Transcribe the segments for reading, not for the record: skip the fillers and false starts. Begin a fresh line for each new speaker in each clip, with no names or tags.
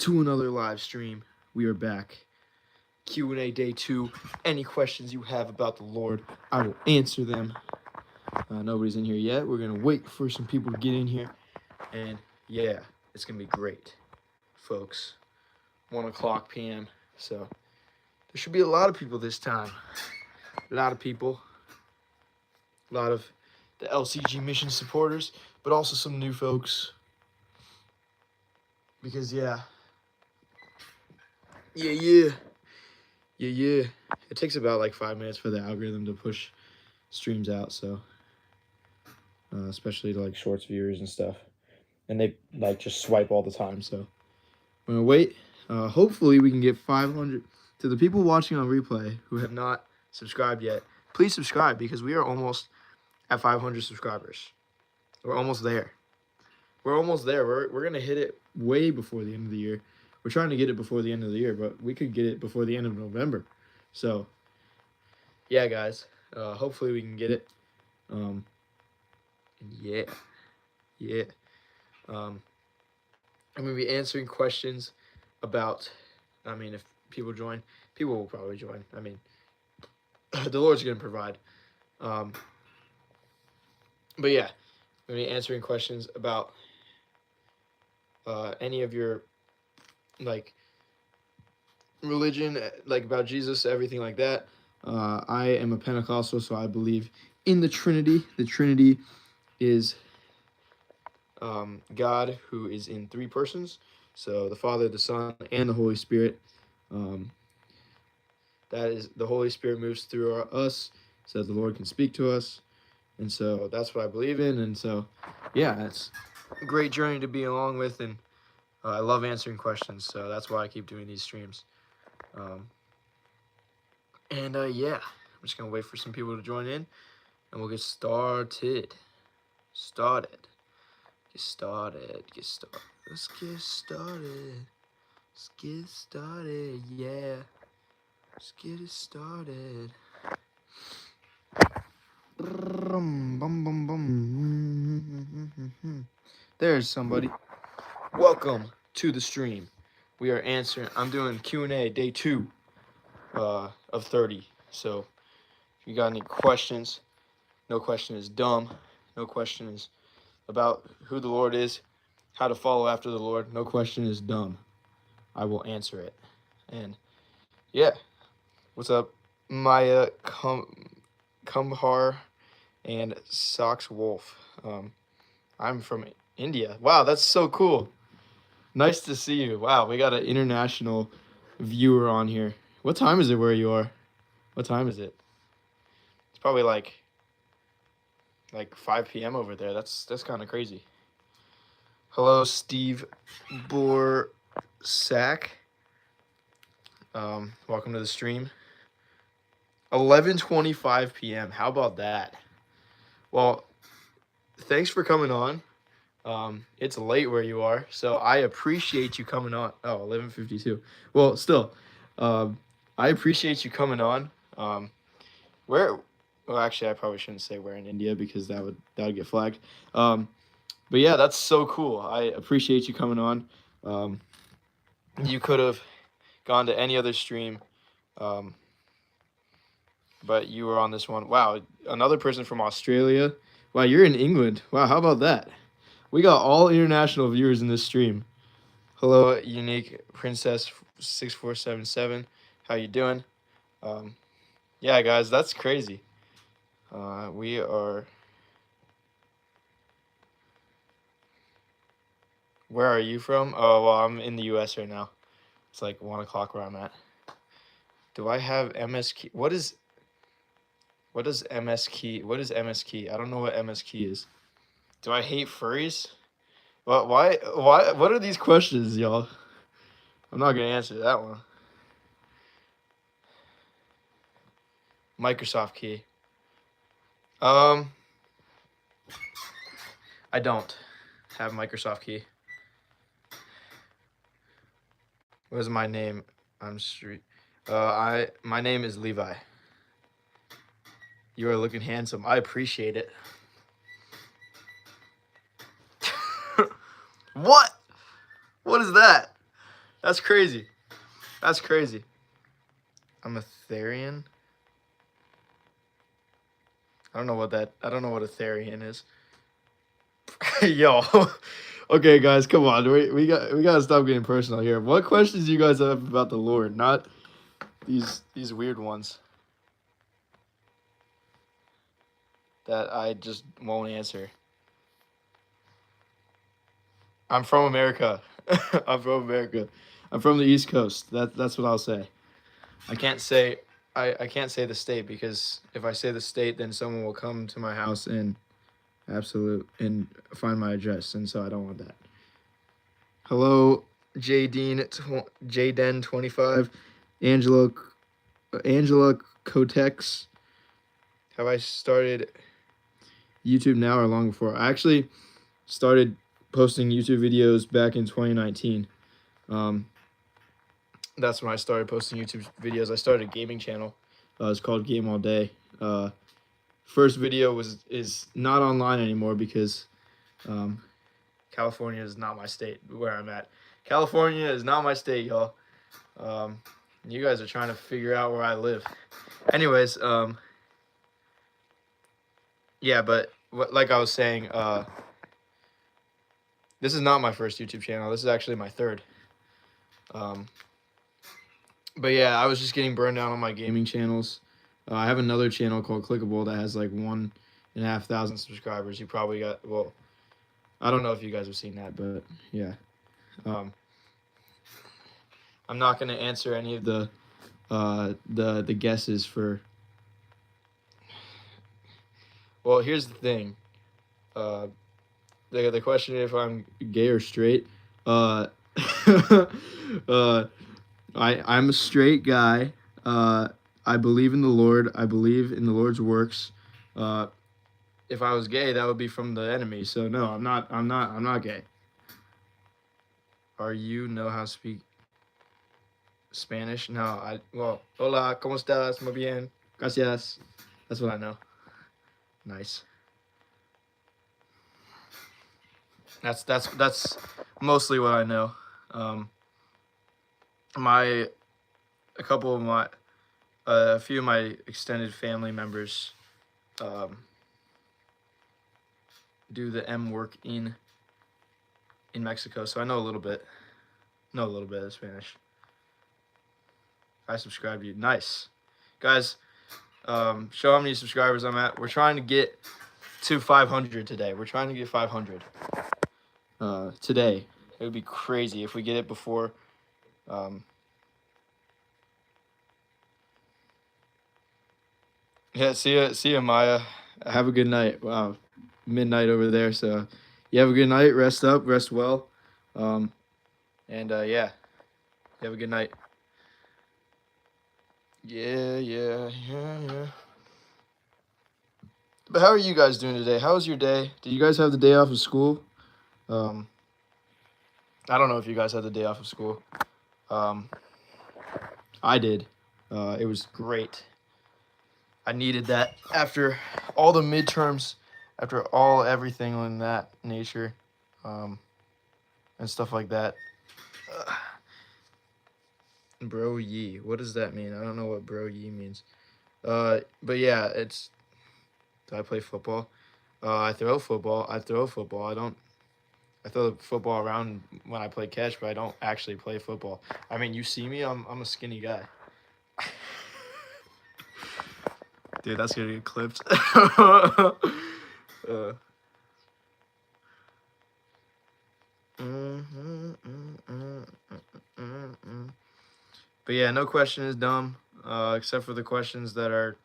to another live stream. We are back. Q&A day 2. Any questions you have about the Lord, I will answer them. Nobody's in here yet. We're going to wait for some people to get in here. And yeah, it's going to be great, folks. 1 o'clock p.m. So there should be a lot of people this time. A lot of people. A lot of the LCG mission supporters, but also some new folks. Because yeah. It takes about like 5 minutes for the algorithm to push streams out, so especially to like shorts viewers and stuff, and they like just swipe all the time. So I'm gonna wait. Hopefully we can get 500. To the people watching on replay who have not subscribed yet, please subscribe, because we are almost at 500 subscribers. We're almost there. We're gonna hit it way before the end of the year. We're trying to get it before the end of the year, but we could get it before the end of November. So, yeah, guys. Hopefully we can get it. Yeah. I'm going to be answering questions about, if people join, people will probably join. The Lord's going to provide. But yeah, I'm going to be answering questions about any of your, like, religion, like about Jesus, everything like that. I am a Pentecostal, so I believe in the Trinity. The Trinity is God, who is in 3 persons. So the Father, the Son, and the Holy Spirit. That is, the Holy Spirit moves through us so that the Lord can speak to us. And so that's what I believe in. And so, yeah, it's a great journey to be along with. And I love answering questions. So that's why I keep doing these streams. Yeah, I'm just going to wait for some people to join in. And we'll get started. Let's get started. Yeah. Let's get it started. There's somebody. Welcome to the stream. We are answering. I'm doing Q&A day 2 of 30. So if you got any questions, no question is dumb. No question is about who the Lord is, how to follow after the Lord. No question is dumb. I will answer it. And yeah, what's up, Maya Kumhar and Sox Wolf? I'm from India. Wow, that's so cool. Nice to see you. Wow, we got an international viewer on here. What time is it where you are? What time is it? It's probably like 5 p.m. over there. That's kind of crazy. Hello, Steve Borsak. Welcome to the stream. 11:25 p.m. How about that? Well, thanks for coming on. It's late where you are, so I appreciate you coming on. Oh, 11:52. Well, still, I appreciate you coming on. Well, actually, I probably shouldn't say where in India, because that would get flagged. But yeah, that's so cool. I appreciate you coming on. You could have gone to any other stream, but you were on this one. Wow, another person from Australia. Wow, you're in England. Wow, how about that? We got all international viewers in this stream. Hello, Unique Princess 6477. How you doing? Yeah, guys, that's crazy. We are... Where are you from? Oh, well, I'm in the U.S. right now. It's like 1 o'clock where I'm at. Do I have MS key? What is MS key? What is MS key? I don't know what MS key is. Do I hate furries? What? Why? What are these questions, y'all? I'm not gonna answer that one. Microsoft key. I don't have Microsoft key. What is my name? I'm street. My name is Levi. You are looking handsome. I appreciate it. What? What is that? That's crazy. That's crazy. I'm a Therian. I don't know what a Therian is. Yo. Okay, guys, come on. We gotta stop getting personal here. What questions do you guys have about the Lord? Not these weird ones that I just won't answer. I'm from America. I'm from America. I'm from the East Coast. That's what I'll say. I can't say I can't say the state, because if I say the state, then someone will come to my house and find my address, and so I don't want that. Hello, Jden 25, Angela Angela Kotex. Have I started YouTube now or long before? I actually started posting YouTube videos back in 2019. That's when I started posting YouTube videos. I started a gaming channel. It's called Game All Day. First video is not online anymore because California is not my state where I'm at. California is not my state, y'all. You guys are trying to figure out where I live. Anyways, yeah, but like I was saying, this is not my first YouTube channel. This is actually my third. But yeah, I was just getting burned out on my gaming channels. I have another channel called Clickable that has like 1,500 subscribers. You probably got, well, I don't know if you guys have seen that, but yeah. I'm not gonna answer any of the guesses for. Well, here's the thing. The question if I'm gay or straight. I'm a straight guy. I believe in the Lord. I believe in the Lord's works. If I was gay, that would be from the enemy. So no, I'm not gay. Are you know how to speak Spanish? No, well, hola, ¿cómo estás? Muy bien. Gracias. That's what I know. Nice. That's mostly what I know. A few of my extended family members do the M work in Mexico, so I know a little bit of Spanish. I subscribe to you. Nice. Guys, show how many subscribers I'm at. We're trying to get to 500 today. We're trying to get 500 today. It would be crazy if we get it before yeah, see ya, Maya. Have a good night. Wow, midnight over there. So, you have a good night. Rest up. Rest well. And yeah, you have a good night. Yeah. But how are you guys doing today? How was your day? Did you guys have the day off of school? I don't know if you guys had the day off of school. I did. It was great. I needed that after all the midterms, after everything in that nature, and stuff like that. Bro ye, what does that mean? I don't know what bro ye means. But yeah, do I play football? I throw football. I throw the football around when I play catch, but I don't actually play football. I mean, you see me, I'm a skinny guy. Dude, that's gonna get clipped. But yeah, no question is dumb, except for the questions that are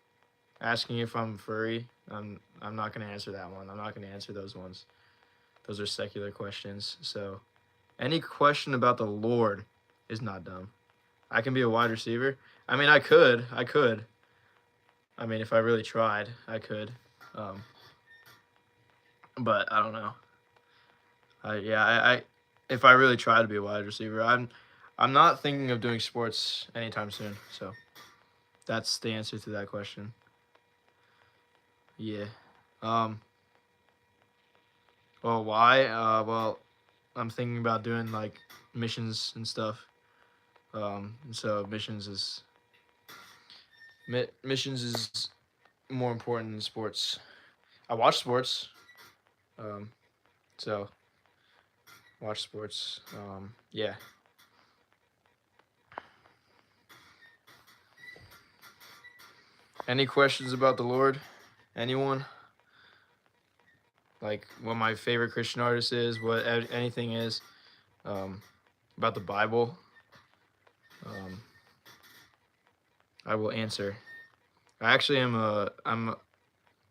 asking if I'm furry. I'm not gonna answer that one. I'm not gonna answer those ones. Those are secular questions. So, any question about the Lord is not dumb. I can be a wide receiver. I mean, I could. I mean, if I really tried, I could. But I don't know. If I really try to be a wide receiver, I'm not thinking of doing sports anytime soon. So that's the answer to that question. Yeah. Well, why? Well, I'm thinking about doing like missions and stuff. So missions is more important than sports. I watch sports, um, so watch sports. Yeah. Any questions about the Lord? Anyone? Like what my favorite Christian artist is, what anything is, um, about the Bible, um, I will answer. I actually am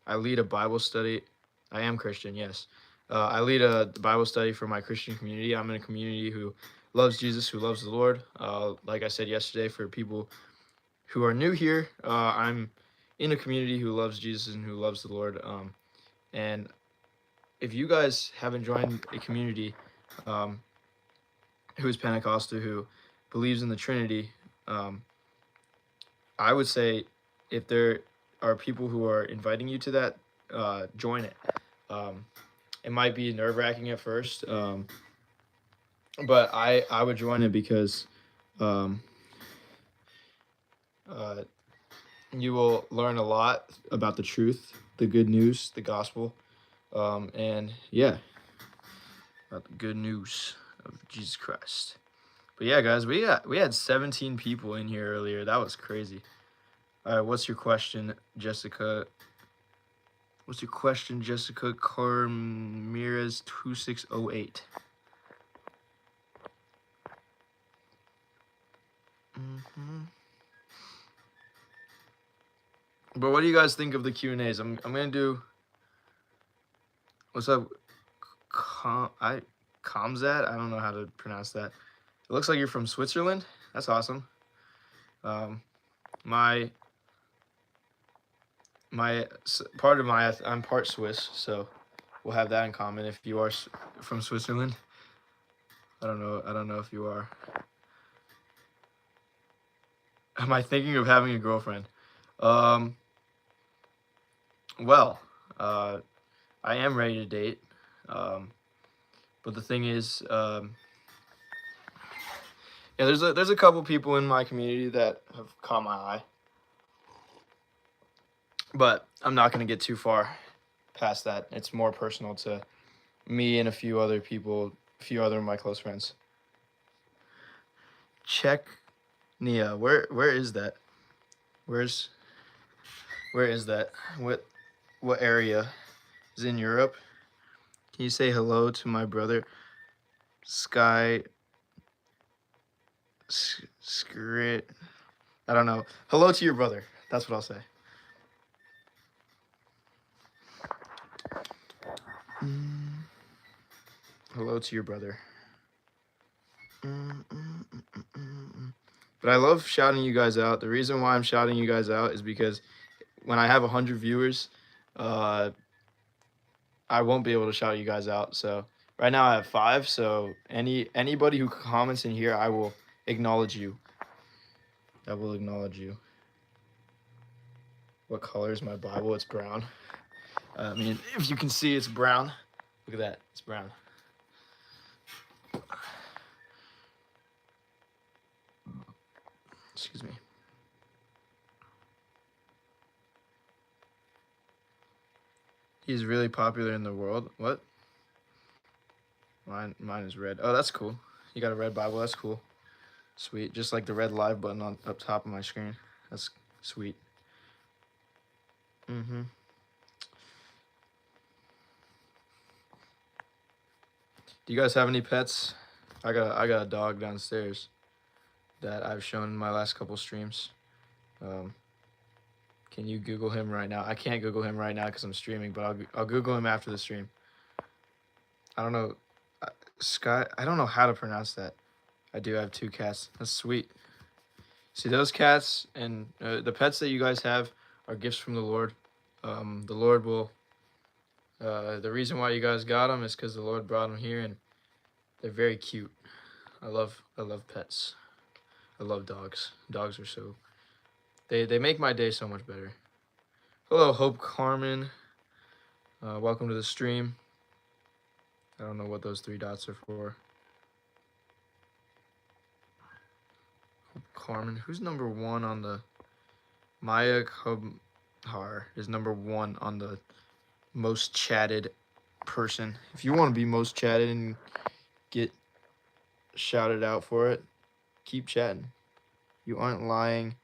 I lead a Bible study. I am Christian, yes. I lead a Bible study for my Christian community. I'm in a community who loves Jesus, who loves the Lord. Like I said yesterday, for people who are new here, I'm in a community who loves Jesus and who loves the Lord. And if you guys haven't joined a community who is Pentecostal, who believes in the Trinity, um, I would say if there are people who are inviting you to that, join it. Um, it might be nerve wracking at first, but I would join it because um, uh, you will learn a lot about the truth, the good news, the gospel, and yeah, about the good news of Jesus Christ. But yeah, guys, we had 17 people in here earlier. That was crazy. All right, what's your question, Jessica? What's your question, Jessica Carmirez 2608? But what do you guys think of the Q&As? I'm gonna do. What's up, Comzat? I don't know how to pronounce that. It looks like you're from Switzerland. That's awesome. Um, my part of my I'm part Swiss, so we'll have that in common. If you are from Switzerland, I don't know. I don't know if you are. Am I thinking of having a girlfriend? Um, well, I am ready to date. Um, but the thing is, yeah, there's a couple people in my community that have caught my eye, but I'm not gonna get too far past that. It's more personal to me and a few other people, a few other of my close friends. Czech, Nia, where is that? Where is that? What area? Is it in Europe? Can you say hello to my brother, Sky? Skrit. I don't know. Hello to your brother. That's what I'll say. Hello to your brother. But I love shouting you guys out. The reason why I'm shouting you guys out is because when I have 100 viewers, I won't be able to shout you guys out. So right now I have 5. So anybody who comments in here, I will acknowledge you. I will acknowledge you. What color is my Bible? It's brown. I mean, if you can see, it's brown. Look at that. It's brown. Excuse me. He's really popular in the world. What? Mine is red. Oh, that's cool. You got a red Bible. That's cool. Sweet. Just like the red live button on up top of my screen. That's sweet. Mm-hmm. Do you guys have any pets? I got a dog downstairs that I've shown in my last couple streams. Can you Google him right now? I can't Google him right now because I'm streaming, but I'll Google him after the stream. I don't know. Sky. I don't know how to pronounce that. I do have 2 cats. That's sweet. See, those cats and the pets that you guys have are gifts from the Lord. The Lord will. The reason why you guys got them is because the Lord brought them here, and they're very cute. I love pets. I love dogs. Dogs are so. They make my day so much better. Hello, Hope Carmen. Welcome to the stream. I don't know what those 3 dots are for. Carmen. Who's number 1 on the... Maya Kubhar is number 1 on the most chatted person. If you want to be most chatted and get shouted out for it, keep chatting. You aren't lying.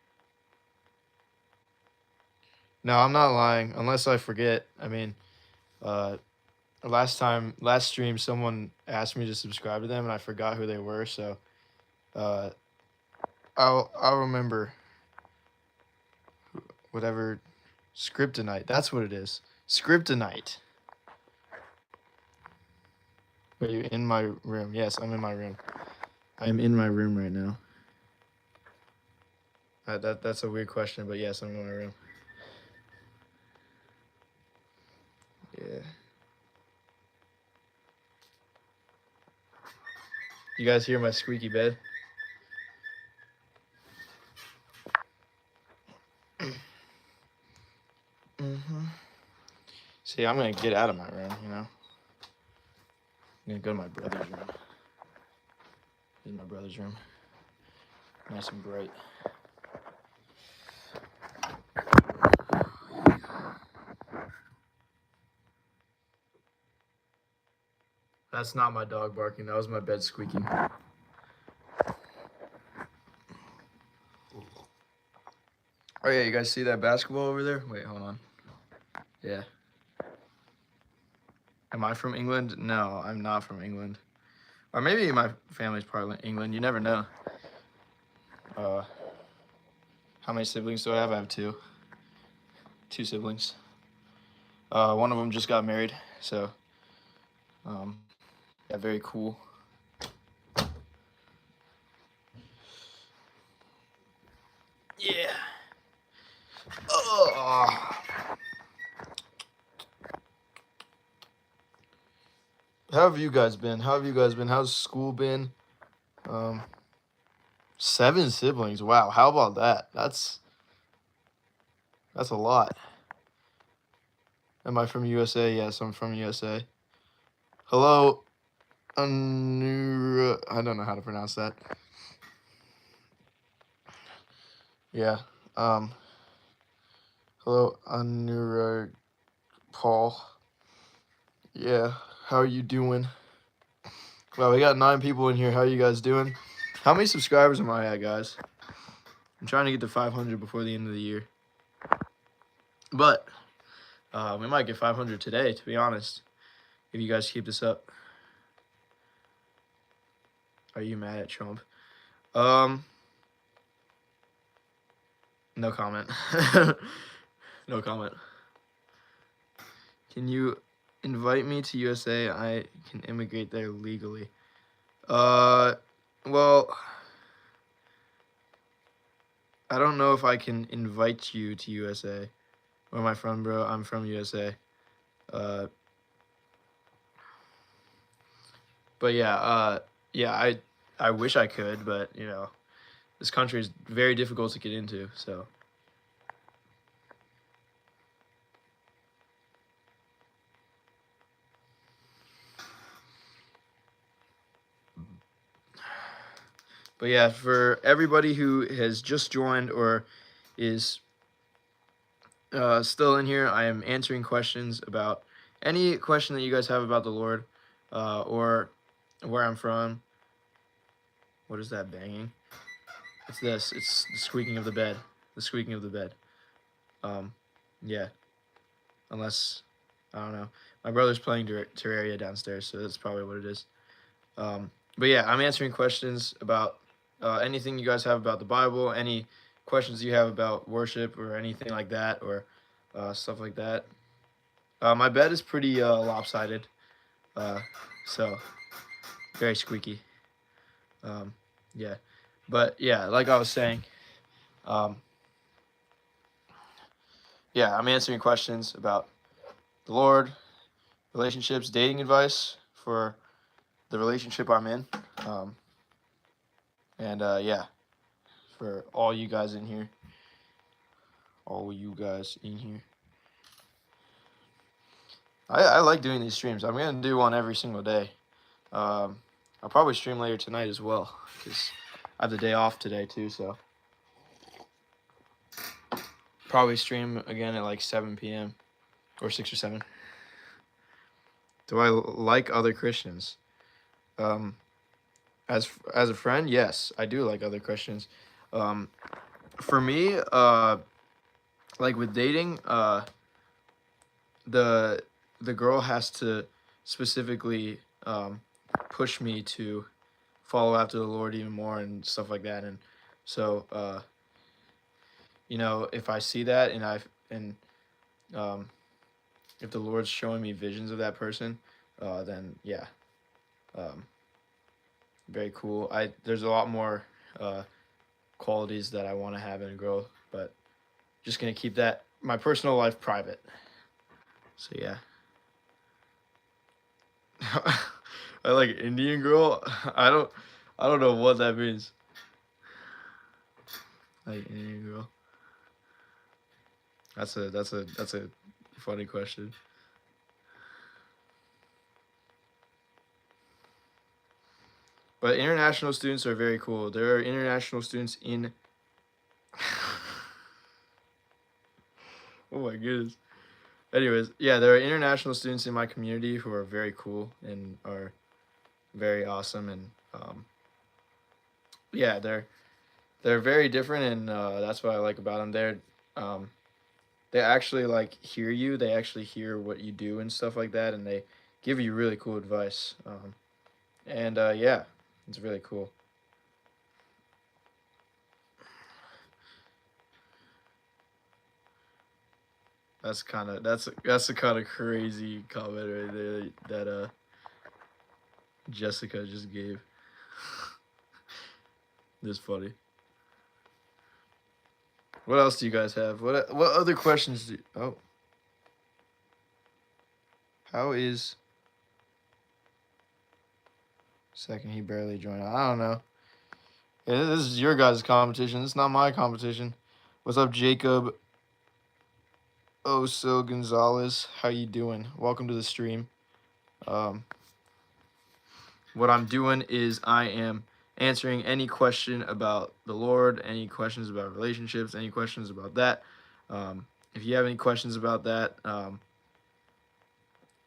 No, I'm not lying, unless I forget. I mean, last stream, someone asked me to subscribe to them, and I forgot who they were, so I'll remember whatever. Scriptonite, that's what it is. Scriptonite. Are you in my room? Yes, I'm in my room. I'm in my room right now. That's a weird question, but yes, I'm in my room. Yeah. You guys hear my squeaky bed? See, I'm gonna get out of my room, you know? I'm gonna go to my brother's room. This is my brother's room. Nice and bright. That's not my dog barking. That was my bed squeaking. Oh yeah, you guys see that basketball over there? Wait, hold on. Yeah. Am I from England? No, I'm not from England. Or maybe my family's part of England. You never know. How many siblings do I have? I have 2. 2 siblings. One of them just got married, so yeah, very cool. Yeah. How have you guys been? How's school been? 7 siblings. Wow, how about that? That's a lot. Am I from USA? Yes, I'm from USA. Hello, Anura. I don't know how to pronounce that. Yeah. Hello, Anura Paul. Yeah. How are you doing? Wow, we got 9 people in here. How are you guys doing? How many subscribers am I at, guys? I'm trying to get to 500 before the end of the year. But we might get 500 today, to be honest, if you guys keep this up. Are you mad at Trump? No comment. No comment. Can you invite me to USA? I can immigrate there legally. Well, I don't know if I can invite you to USA. Where am I from, bro? I'm from USA. But yeah, yeah, I wish I could, but you know, this country is very difficult to get into, so. But yeah, for everybody who has just joined or is still in here, I am answering questions about any question that you guys have about the Lord, or where I'm from. What is that banging? It's this. It's the squeaking of the bed. The squeaking of the bed. Yeah. Unless, I don't know. My brother's playing Terraria downstairs, so that's probably what it is. But yeah, I'm answering questions about anything you guys have about the Bible, any questions you have about worship or anything like that, or stuff like that. My bed is pretty lopsided, so very squeaky. Yeah, but yeah, like I was saying, yeah, I'm answering questions about the Lord, relationships, dating advice for the relationship I'm in, and yeah, for all you guys in here. I like doing these streams. I'm gonna do one every single day. I'll probably stream later tonight as well, because I have the day off today too, so probably stream again at like 7 p.m. or 6 or 7. Do I like other Christians? As a friend, yes, I do like other Christians. For me, like with dating, the girl has to specifically push me to follow after the Lord even more and stuff like that. And so, you know, if I see that and um, if the Lord's showing me visions of that person, then yeah, um, very cool. There's a lot more qualities that I want to have in a girl, but just gonna keep that my personal life private. So yeah. I like Indian girl. I don't know what that means. Like Indian girl. That's a funny question. But international students are very cool. There are international students in Oh my goodness. Anyways, yeah, there are international students in my community who are very cool and are very awesome, and yeah, they're very different, and that's what I like about them. Um, they actually like hear you. They actually hear what you do and stuff like that, and they give you really cool advice. And yeah, it's really cool. That's a kind of crazy comment right there that Jessica just gave. This funny. What else do you guys have? What other questions do? Oh, how is second? He barely joined. I don't know. Yeah, this is your guys' competition. It's not my competition. What's up, Jacob Oso Gonzalez? How you doing? Welcome to the stream. What I'm doing is I am answering any question about the Lord, any questions about relationships, any questions about that. If you have any questions about that,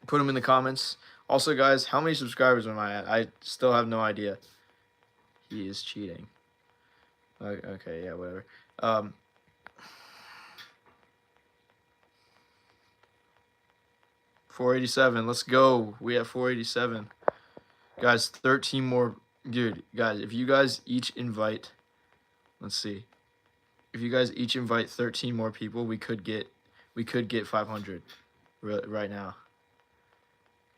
put them in the comments. Also, guys, how many subscribers am I at? I still have no idea. He is cheating. Okay, yeah, whatever. 487. Let's go. We have 487. Guys, 13 more. Dude, guys, if you guys each invite, let's see. If you guys each invite 13 more people, we could get 500 right now.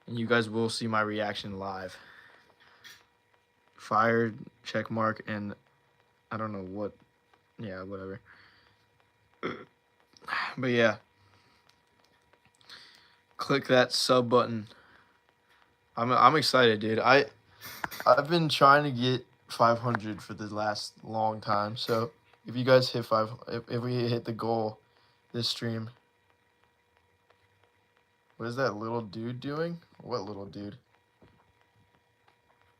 And you guys will see my reaction live. Fired, check mark, and I don't know what. Yeah, whatever. But yeah. Click that sub button. I'm excited, dude. I've been trying to get 500 for the last long time. So if you guys hit if we hit the goal this stream, what is that little dude doing? What little dude?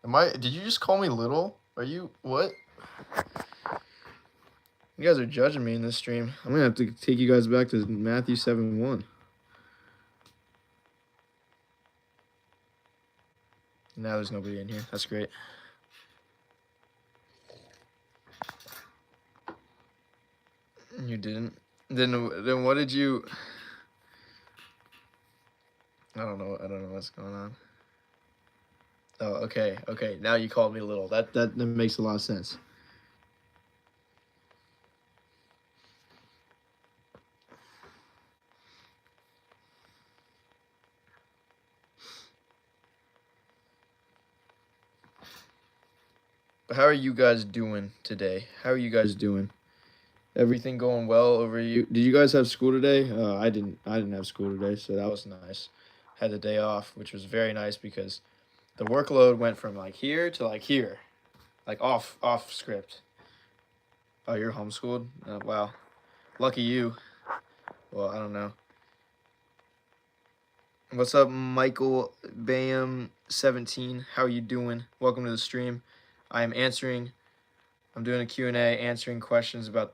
Did you just call me little? Are you, what? You guys are judging me in this stream. I'm gonna have to take you guys back to Matthew 7:1. Now there's nobody in here. That's great. You didn't. Then what did you? I don't know what's going on. Oh, okay. Now you called me little. That makes a lot of sense. How are you guys doing today? How are you guys doing? Everything going well over you? Did you guys have school today? I didn't have school today, so that was nice. Had the day off, which was very nice because the workload went from like here to like here, like off script. Oh, you're homeschooled? Wow, lucky you. Well, I don't know. What's up, Michael Bam 17? How you doing? Welcome to the stream. I'm doing a Q&A, answering questions about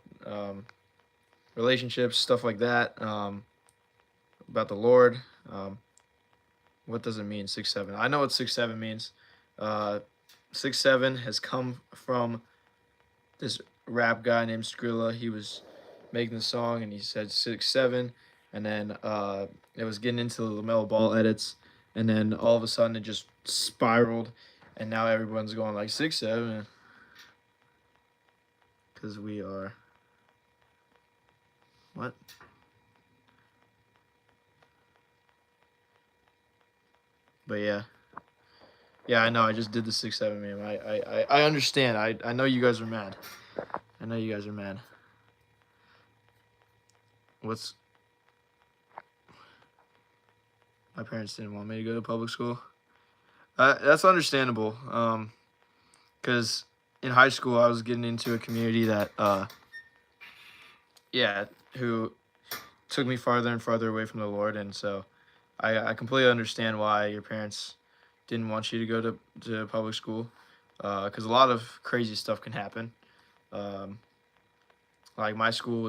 relationships, stuff like that, about the Lord. What does it mean, 6'7"? I know what 6'7" means. Uh, 6'7" has come from this rap guy named Skrilla. He was making the song and he said 6'7", and then it was getting into the LaMelo Ball edits, and then all of a sudden it just spiraled, and now everyone's going like 6'7", because we are what? But yeah, I know. I just did the 6'7" meme. I understand. I know you guys are mad. I know you guys are mad. What's My parents didn't want me to go to public school. That's understandable. Because in high school I was getting into a community that yeah, who took me farther and farther away from the Lord, and so I completely understand why your parents didn't want you to go to public school, because a lot of crazy stuff can happen. Um, like my high school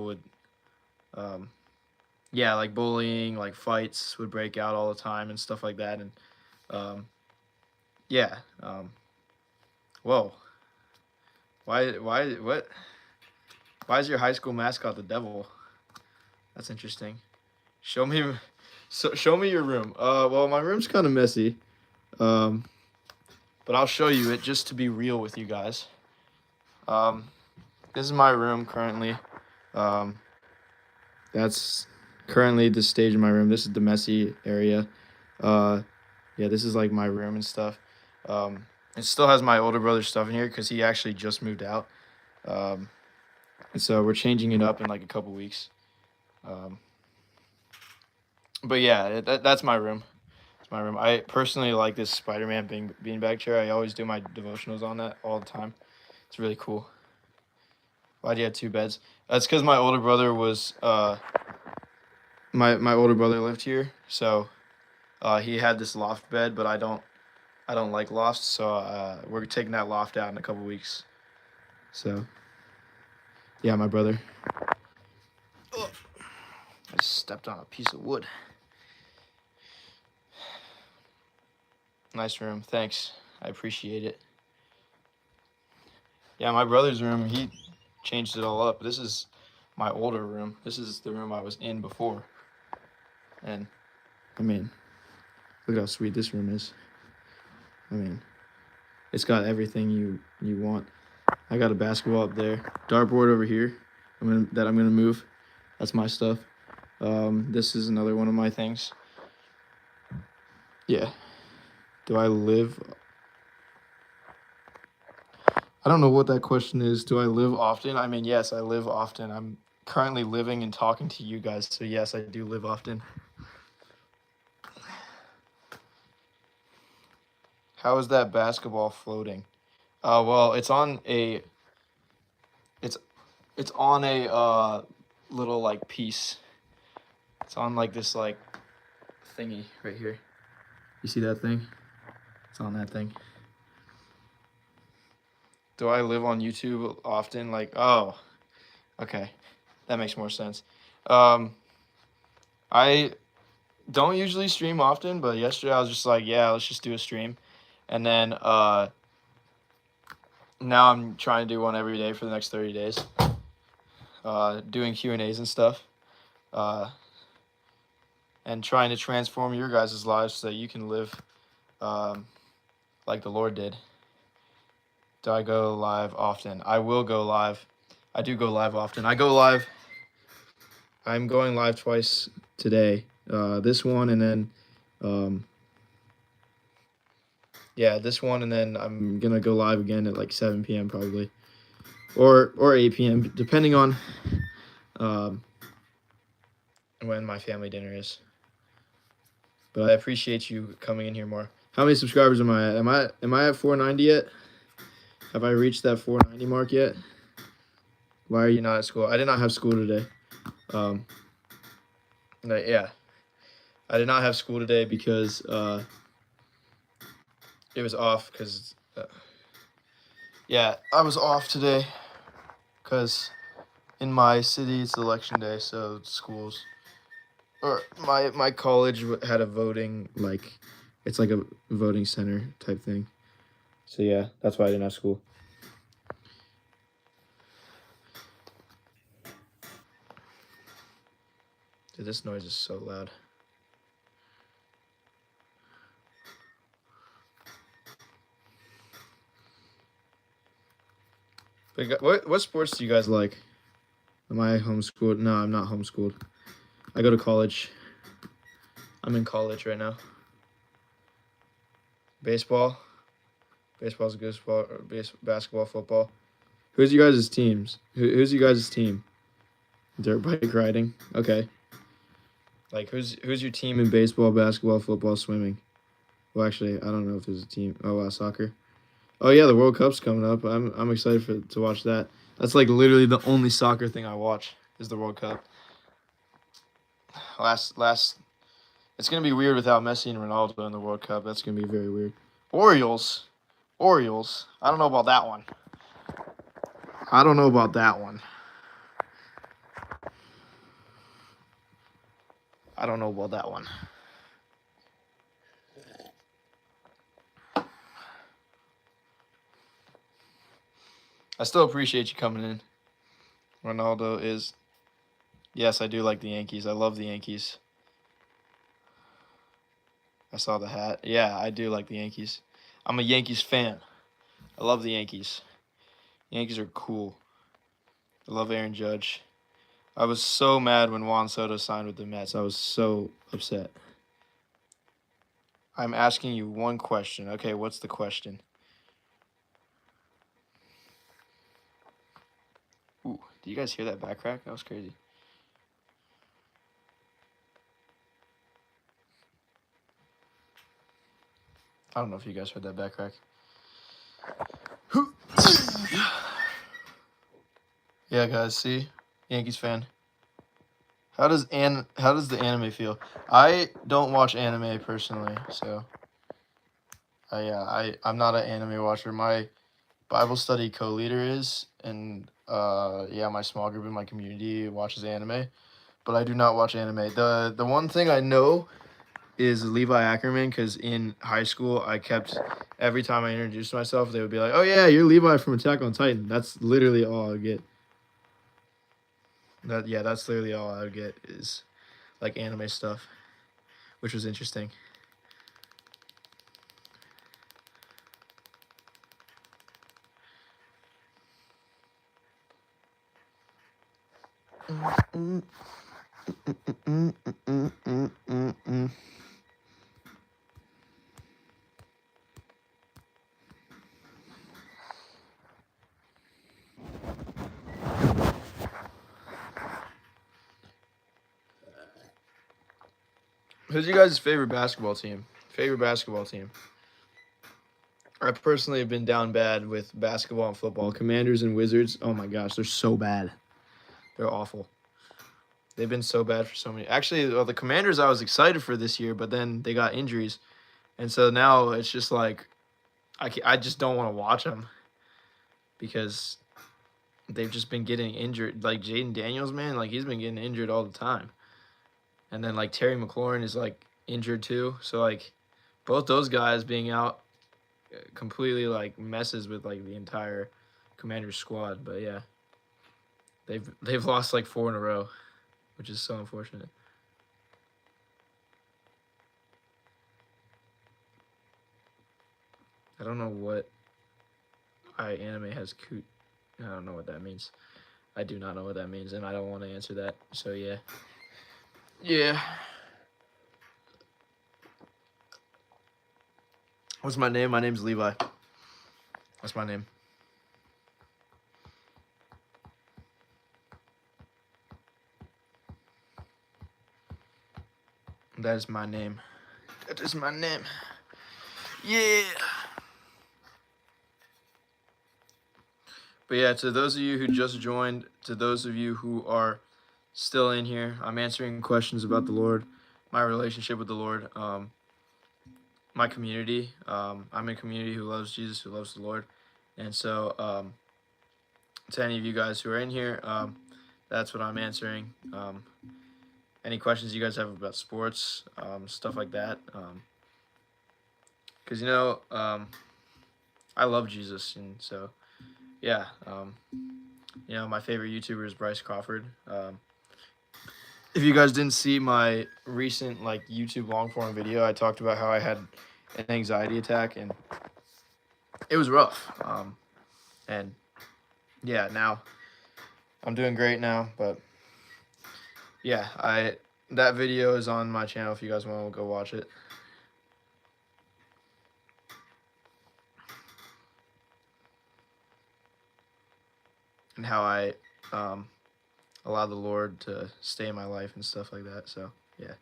would, yeah, like bullying, like fights would break out all the time and stuff like that, and um, yeah, whoa, what? Why is your high school mascot the devil? That's interesting. Show me, show me your room. Well, my room's kind of messy. Um, but I'll show you it just to be real with you guys. This is my room currently. That's currently the stage of my room. This is the messy area. Uh, yeah, this is like my room and stuff. It still has my older brother's stuff in here because he actually just moved out. And so we're changing it up in like a couple weeks. But yeah, that's my room. It's my room. I personally like this Spider-Man beanbag chair. I always do my devotionals on that all the time. It's really cool. Why do you have two beds? That's because my older brother was my older brother lived here, so he had this loft bed, but I don't like lofts, so we're taking that loft out in a couple weeks. So yeah, my brother. Ugh. I just stepped on a piece of wood. Nice room, thanks. I appreciate it. Yeah, my brother's room, he changed it all up. This is my older room. This is the room I was in before. And I mean, look how sweet this room is. I mean, it's got everything you want. I got a basketball up there, dartboard over here. I'm gonna move. That's my stuff. This is another one of my things. Yeah. Do I live? I don't know what that question is. Do I live often? I mean, yes, I live often. I'm currently living and talking to you guys, so yes, I do live often. How is that basketball floating? Well, it's on a little like piece. It's on like this like thingy right here. You see that thing? It's on that thing. Do I live on YouTube often? Like, oh, okay, that makes more sense. I don't usually stream often, but yesterday I was just like, yeah, let's just do a stream, and then now I'm trying to do one every day for the next 30 days. Doing Q&As and stuff, and trying to transform your guys' lives so that you can live like the Lord did. Do I go live often? I will go live. I do go live often. I'm going live twice today. This one and then, yeah, this one and then I'm gonna go live again at like 7 p.m. probably, or 8 p.m. depending on when my family dinner is. But I appreciate you coming in here more. How many subscribers am I at? Am I at 490 yet? Have I reached that 490 mark yet? Why are you not at school? I did not have school today. Yeah, I did not have school today because it was off. Yeah, I was off today because in my city, it's election day, so schools or my college had a voting, like, it's like a voting center type thing. So yeah, that's why I didn't have school. Dude, this noise is so loud. But what sports do you guys like? Am I homeschooled? No, I'm not homeschooled. I go to college. I'm in college right now. Baseball. Baseball's a good sport. Or basketball, football. Who's you guys' teams? Who's you guys' team? Dirt bike riding. Okay. Like who's your team in baseball, basketball, football, swimming? Well, actually, I don't know if there's a team. Oh, wow, soccer. Oh yeah, the World Cup's coming up. I'm excited to watch that. That's like literally the only soccer thing I watch is the World Cup. Last. It's gonna be weird without Messi and Ronaldo in the World Cup. That's gonna be very weird. Orioles. I don't know about that one. I don't know about that one. I don't know about that one. I still appreciate you coming in. Ronaldo is. Yes, I do like the Yankees. I love the Yankees. I saw the hat. Yeah, I do like the Yankees. I'm a Yankees fan. I love the Yankees. Yankees are cool. I love Aaron Judge. I was so mad when Juan Soto signed with the Mets. I was so upset. I'm asking you one question. Okay, what's the question? Ooh, do you guys hear that back crack? That was crazy. I don't know if you guys heard that back crack. Yeah, guys, see? Yankees fan. How does the anime feel? I don't watch anime personally, so I'm not an anime watcher. My Bible study co-leader is, and my small group in my community watches anime, but I do not watch anime. The one thing I know is Levi Ackerman, because in high school I kept, every time I introduced myself, they would be like, "Oh yeah, you're Levi from Attack on Titan." That's literally all I would get. That's literally all I would get is like anime stuff, which was interesting. Who's your guys' favorite basketball team? I personally have been down bad with basketball and football. Commanders and Wizards, oh my gosh, they're so bad. They're awful. They've been so bad for so many. Actually, the Commanders I was excited for this year, but then they got injuries. And so now it's just like I just don't want to watch them because they've just been getting injured. Like Jaden Daniels, man, like he's been getting injured all the time. And then like Terry McLaurin is like injured too. So like both those guys being out completely like messes with like the entire Commanders squad. But yeah, they've lost like 4 in a row, which is so unfortunate. I don't know what anime has coot. I don't know what that means. I do not know what that means, and I don't want to answer that. So yeah. Yeah. What's my name? My name's Levi. That's my name. That is my name. That is my name. Yeah. But yeah, to those of you who just joined, to those of you who are still in here, I'm answering questions about the Lord, my relationship with the Lord, my community. I'm in a community who loves Jesus, who loves the Lord. And so to any of you guys who are in here, that's what I'm answering. Any questions you guys have about sports, stuff like that. Because I love Jesus, and so yeah. My favorite YouTuber is Bryce Crawford. If you guys didn't see my recent YouTube long form video, I talked about how I had an anxiety attack, and it was rough. And yeah, now I'm doing great now. But yeah, that video is on my channel if you guys want to go watch it. And how I allow the Lord to stay in my life and stuff like that. So yeah.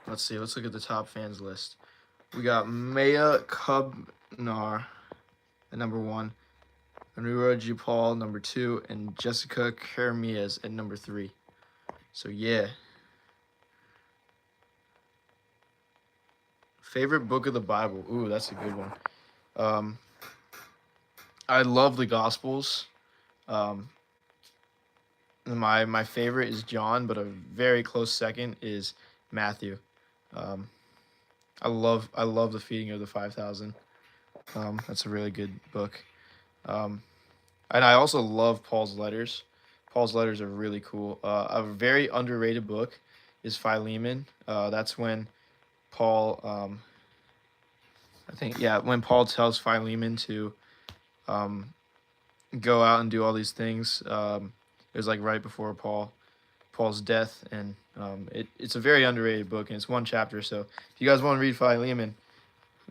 Let's see. Let's look at the top fans list. We got Maya Kubnar at number 1, Anura G. Paul number 2, and Jessica Kermias at number 3. So yeah. Favorite book of the Bible? Ooh, that's a good one. I love the Gospels. My favorite is John, but a very close second is Matthew. I love the feeding of the 5,000. That's a really good book. And I also love Paul's letters. Paul's letters are really cool. A very underrated book is Philemon. That's when Paul, when Paul tells Philemon to go out and do all these things. It was like right before Paul's death, and it's a very underrated book, and it's one chapter. So if you guys want to read Philemon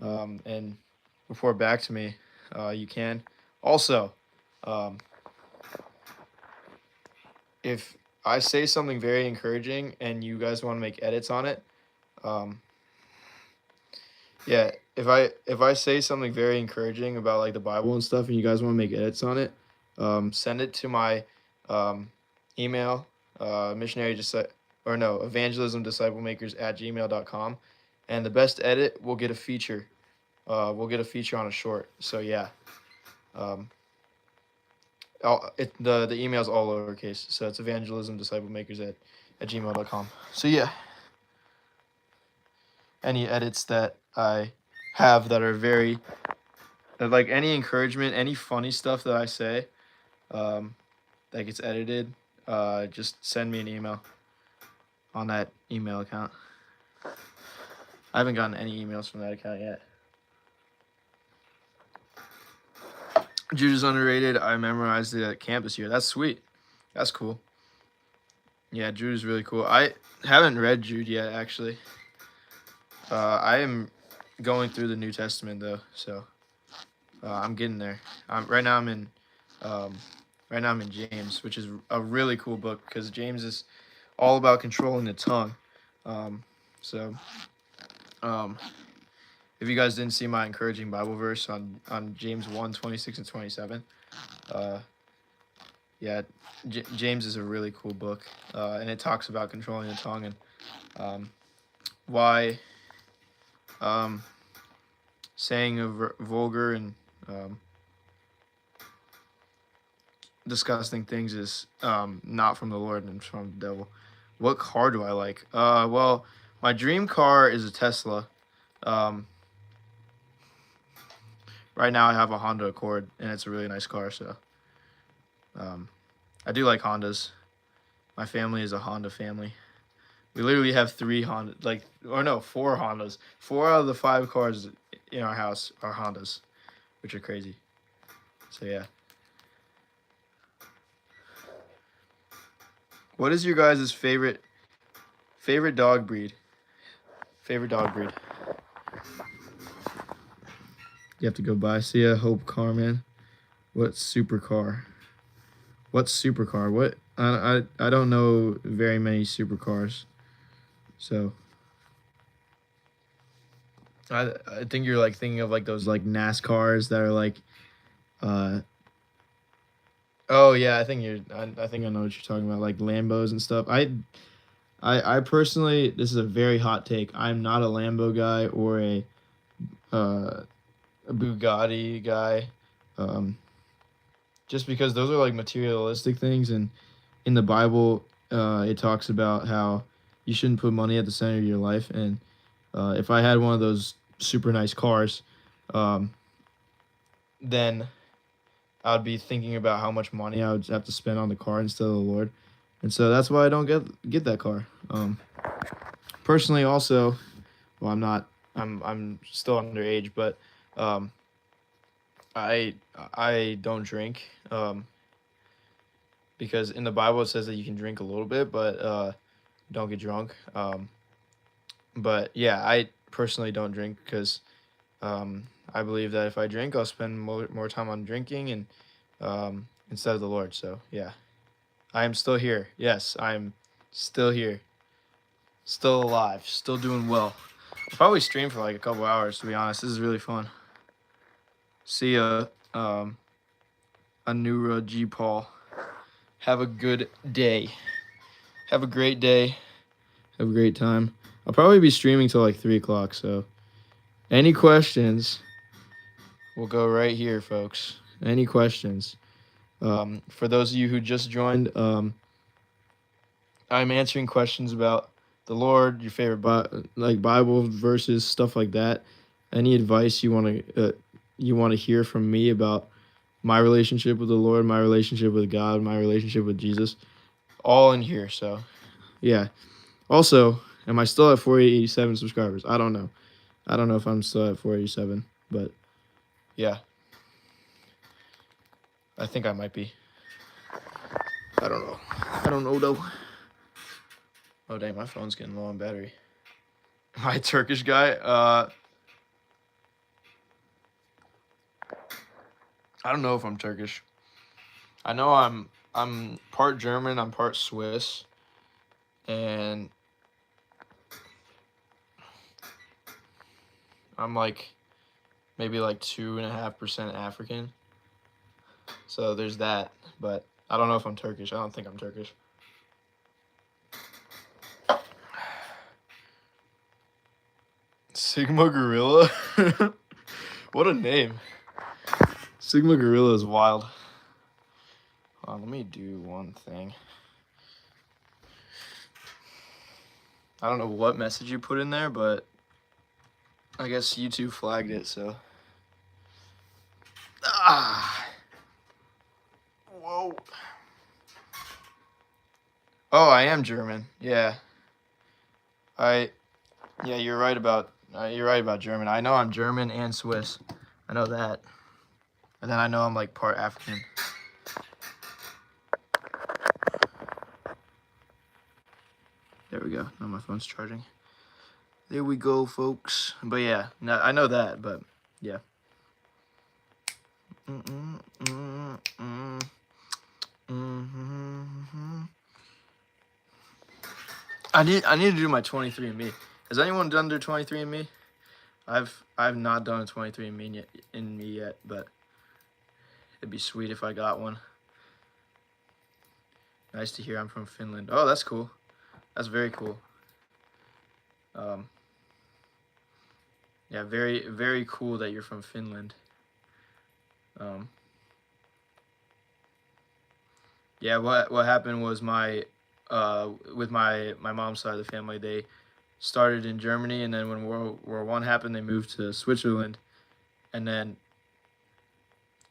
and report back to me, you can. Also, if I say something very encouraging and you guys want to make edits on it, if I say something very encouraging about like the Bible and stuff, and you guys want to make edits on it, send it to my email, evangelismdisciplemakers@gmail.com, and the best edit will get a feature. We'll get a feature on a short. So yeah, the email's all lowercase, so it's evangelismdisciplemakers@gmail.com. So yeah, any edits that I have that are very like any encouragement, any funny stuff that I say, that gets edited, just send me an email on that email account. I haven't gotten any emails from that account yet. Jude is underrated. I memorized it at camp this year. That's sweet. That's cool. Yeah, Jude is really cool. I haven't read Jude yet, actually. I am going through the New Testament though, so I'm getting there. Right now I'm in James, which is a really cool book because James is all about controlling the tongue. If you guys didn't see my encouraging Bible verse on James 1:26 and 27, James is a really cool book, and it talks about controlling the tongue and why saying vulgar and disgusting things is not from the Lord and from the devil. What car do I like? Well, my dream car is a Tesla. Right now I have a Honda Accord, and it's a really nice car, so I do like Hondas. My family is a Honda family. We literally have 4 Hondas. 4 out of the 5 cars in our house are Hondas, which are crazy. So yeah. What is your guys' favorite dog breed? Favorite dog breed. You have to go by. See ya, Hope Carman. What supercar? What supercar? What? I don't know very many supercars. So I think you're like thinking of like those like NASCARs that are like oh yeah, I think I know what you're talking about, like Lambos and stuff. I personally, this is a very hot take. I'm not a Lambo guy or a Bugatti guy. just because those are like materialistic things, and in the Bible, it talks about how you shouldn't put money at the center of your life. And if I had one of those super nice cars, um, then I would be thinking about how much money I would have to spend on the car instead of the Lord. And so that's why I don't get that car. Personally, also, well, I'm not. I'm still underage, but um, I I don't drink. Because in the Bible it says that you can drink a little bit, but don't get drunk. But yeah, I personally don't drink because I believe that if I drink, I'll spend more time on drinking and instead of the Lord. So yeah, I am still here. Yes, I'm still here, still alive, still doing well. I'll probably stream for like a couple hours, to be honest. This is really fun. See ya, Anura G. Paul. Have a good day. Have a great day. Have a great time. I'll probably be streaming till like 3 o'clock, so any questions, we'll go right here, folks. Any questions? For those of you who just joined, I'm answering questions about the Lord, your favorite like Bible verses, stuff like that. Any advice you want to hear from me about my relationship with the Lord, my relationship with God, my relationship with Jesus, all in here. So, yeah. Also, am I still at 487 subscribers? I don't know. I don't know if I'm still at 487, but yeah. I think I might be. I don't know. I don't know though. Oh dang, my phone's getting low on battery. Am I a Turkish guy? I don't know if I'm Turkish. I know I'm part German, I'm part Swiss, and I'm like maybe like 2.5% African. So there's that, but I don't know if I'm Turkish. I don't think I'm Turkish. Sigma Gorilla? What a name. Sigma Gorilla is wild. Let me do one thing. I don't know what message you put in there, but I guess YouTube flagged it, so. Whoa. Oh, I am German. Yeah. Yeah, you're right about German. I know I'm German and Swiss. I know that. And then I know I'm like part African. There we go. Now my phone's charging. There we go, folks. But yeah, no, I know that, but yeah. I need to do my 23andMe. Has anyone done their 23andMe? I've not done a 23andMe yet, but it'd be sweet if I got one. Nice to hear I'm from Finland. Oh, that's cool. That's very cool. Yeah, very, very cool that you're from Finland. Yeah, what happened was with my mom's side of the family, they started in Germany, and then when World War I happened, they moved to Switzerland, and then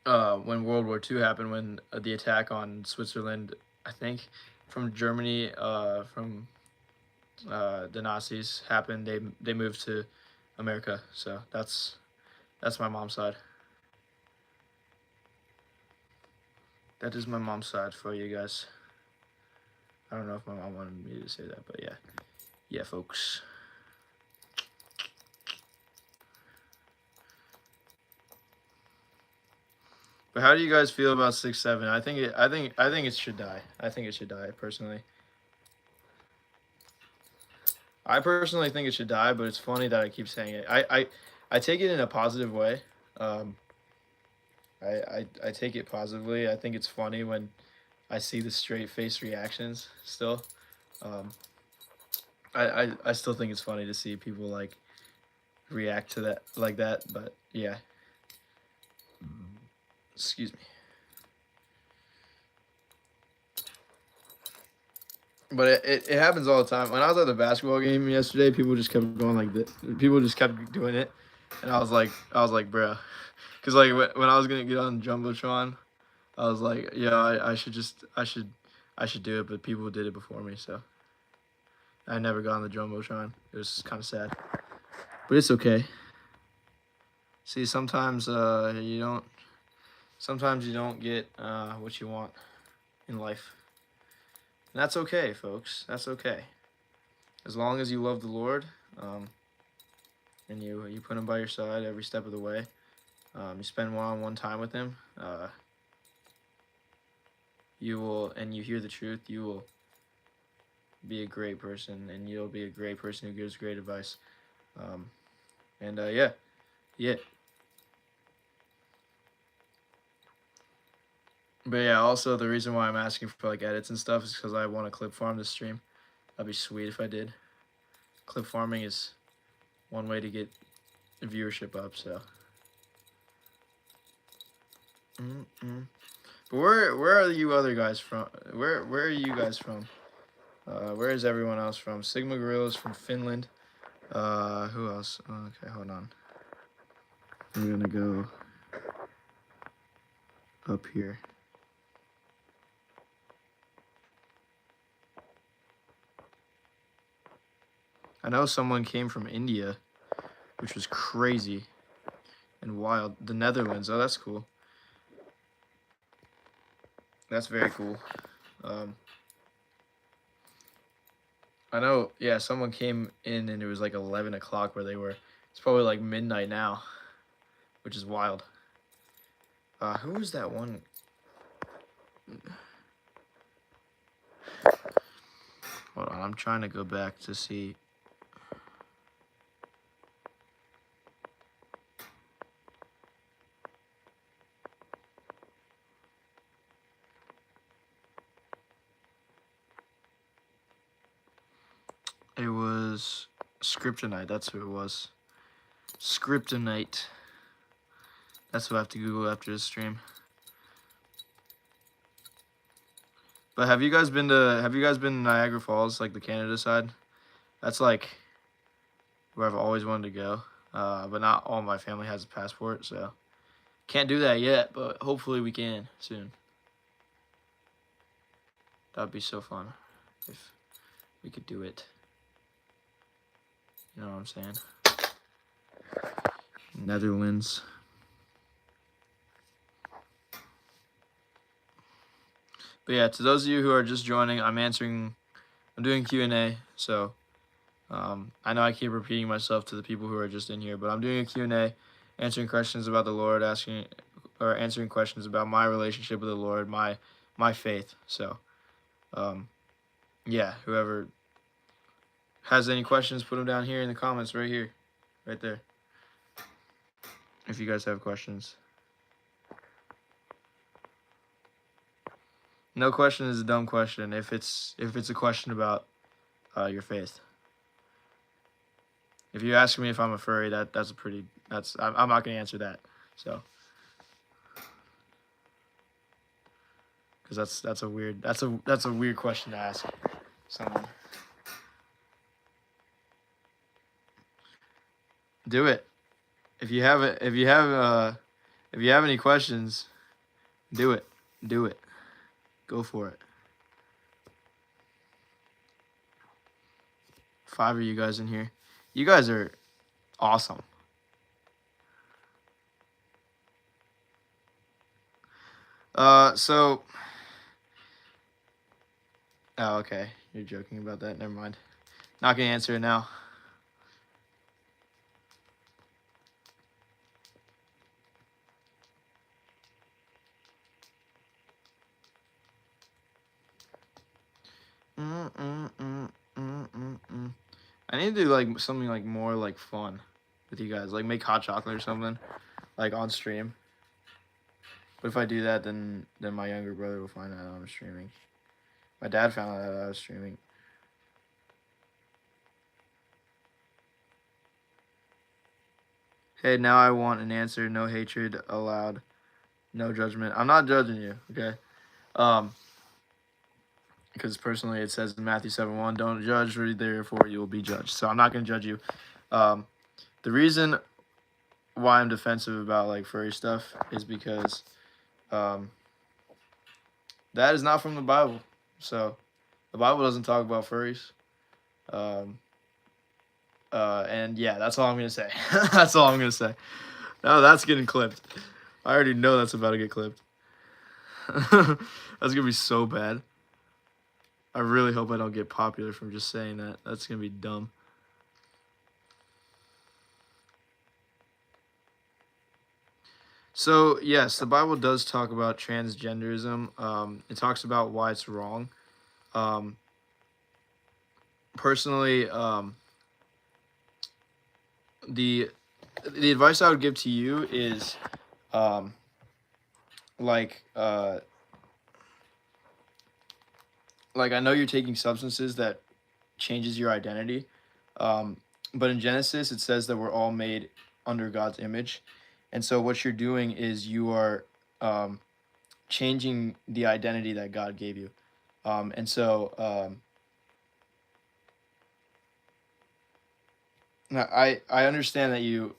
when World War II happened, when the attack on Switzerland, I think, from Germany, from the Nazis happened, they moved to America. So that's my mom's side. That is my mom's side for you guys. I don't know if my mom wanted me to say that, but yeah. Yeah, folks. But how do you guys feel about 6-7? I think it should die. I think it should die, personally. I personally think it should die, but it's funny that I keep saying it. I take it in a positive way. I take it positively. I think it's funny when I see the straight face reactions still. I still think it's funny to see people like react to that like that, but yeah. Excuse me. But it happens all the time. When I was at the basketball game yesterday, people just kept going like this. People just kept doing it, and I was like, bro, because like when I was gonna get on jumbotron, I was like, yeah, I should do it, but people did it before me, so I never got on the jumbotron. It was kind of sad, but it's okay. See, sometimes you don't get what you want in life, and that's okay, folks. That's okay. As long as you love the Lord, and you put Him by your side every step of the way, you spend one-on-one time with Him, you will, and you hear the truth, you will be a great person, and you'll be a great person who gives great advice. Yeah, yeah. But yeah, also the reason why I'm asking for like edits and stuff is because I want to clip farm this stream. That'd be sweet if I did. Clip farming is one way to get viewership up. So, but where are you other guys from? Where are you guys from? Where is everyone else from? Sigma Gorillas from Finland. Who else? Okay, hold on. I'm gonna go up here. I know someone came from India, which was crazy and wild. The Netherlands. Oh, that's cool. That's very cool. I know, yeah, someone came in and it was like 11 o'clock where they were. It's probably like midnight now, which is wild. Who was that one? Hold on, I'm trying to go back to see. It was Scriptonite, that's who it was. Scriptonite. That's who I have to Google after this stream. But have you guys been to Niagara Falls, like the Canada side? That's like where I've always wanted to go. But not all my family has a passport, so can't do that yet, but hopefully we can soon. That'd be so fun if we could do it. You know what I'm saying? Netherlands. But yeah, to those of you who are just joining, I'm doing Q&A, so I know I keep repeating myself to the people who are just in here, but I'm doing a Q&A, answering questions about the Lord, answering questions about my relationship with the Lord, my faith. So, yeah, whoever has any questions, put them down here in the comments right here, right there. If you guys have questions. No question is a dumb question if it's a question about your faith. If you ask me if I'm a furry, I'm not gonna answer that. So, because that's a weird question to ask someone. Do it. If you have any questions, do it. Do it. Go for it. 5 of you guys in here. You guys are awesome. So. Oh, okay. You're joking about that. Never mind. Not gonna answer it now. I need to do like something like more like fun with you guys, like make hot chocolate or something, like on stream. But if I do that, then my younger brother will find out I'm streaming. My dad found out I was streaming. Hey, now I want an answer. No hatred allowed. No judgment. I'm not judging you, okay? because personally it says in Matthew 7:1, don't judge, for therefore you will be judged. So I'm not going to judge you. The reason why I'm defensive about like furry stuff is because um, that is not from the Bible. So the Bible doesn't talk about furries. Um, and yeah, that's all I'm gonna say. That's all I'm gonna say. No, that's getting clipped. I already know that's about to get clipped. That's gonna be so bad. I really hope I don't get popular from just saying that. That's gonna be dumb. So yes, the Bible does talk about transgenderism. It talks about why it's wrong. Um, personally, the the advice I would give to you is um, like uh, like I know you're taking substances that changes your identity, um, but in Genesis it says that we're all made under God's image, and so what you're doing is you are um, changing the identity that God gave you, and so now, I understand that you